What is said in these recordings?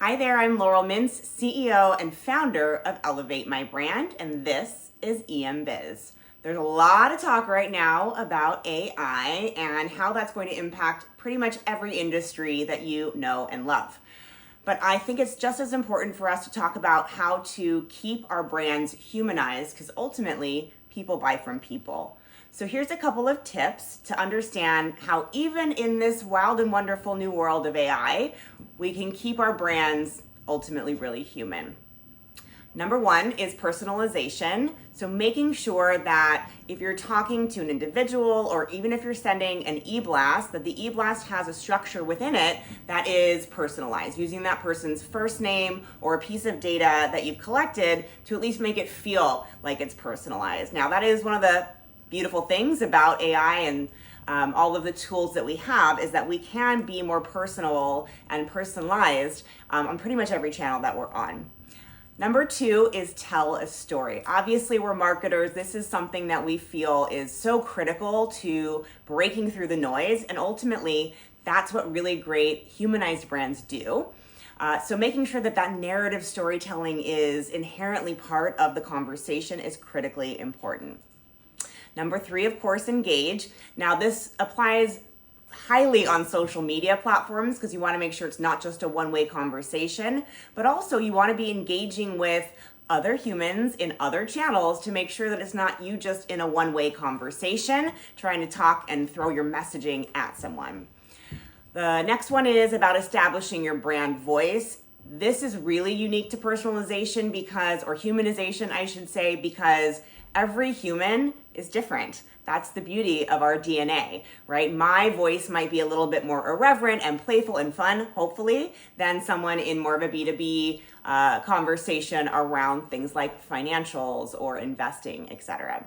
Hi there, I'm Laurel Mintz, CEO and founder of Elevate My Brand, and this is EMBiz. There's a lot of talk right now about AI and how that's going to impact pretty much every industry that you know and love. But I think it's just as important for us to talk about how to keep our brands humanized, because ultimately people buy from people. So here's a couple of tips to understand how even in this wild and wonderful new world of AI, we can keep our brands ultimately really human. Number one is personalization. So making sure that if you're talking to an individual or even if you're sending an e-blast, that the e-blast has a structure within it that is personalized, using that person's first name or a piece of data that you've collected to at least make it feel like it's personalized. Now, that is one of the beautiful things about AI and all of the tools that we have is that we can be more personal and personalized on pretty much every channel that we're on. Number two is tell a story. Obviously, we're marketers. This is something that we feel is so critical to breaking through the noise. And ultimately, that's what really great humanized brands do. So making sure that that narrative storytelling is inherently part of the conversation is critically important. Number three, of course, engage. Now, this applies highly on social media platforms because you want to make sure it's not just a one-way conversation, but also you want to be engaging with other humans in other channels to make sure that it's not you just in a one-way conversation trying to talk and throw your messaging at someone. The next one is about establishing your brand voice. This is really unique to personalization or humanization, I should say, because every human is different. That's the beauty of our DNA, right? My voice might be a little bit more irreverent and playful and fun, hopefully, than someone in more of a B2B conversation around things like financials or investing, etc.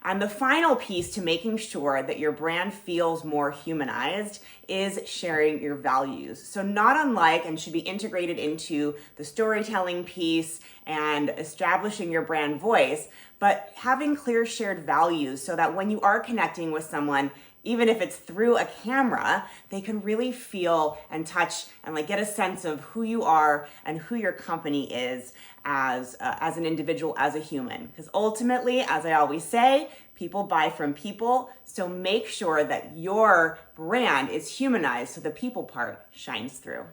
And the final piece to making sure that your brand feels more humanized is sharing your values. So not unlike and should be integrated into the storytelling piece and establishing your brand voice, but having clear shared values so that when you are connecting with someone, even if it's through a camera, they can really feel and touch and get a sense of who you are and who your company is as an individual, as a human. Because ultimately, as I always say, people buy from people. So make sure that your brand is humanized so the people part shines through.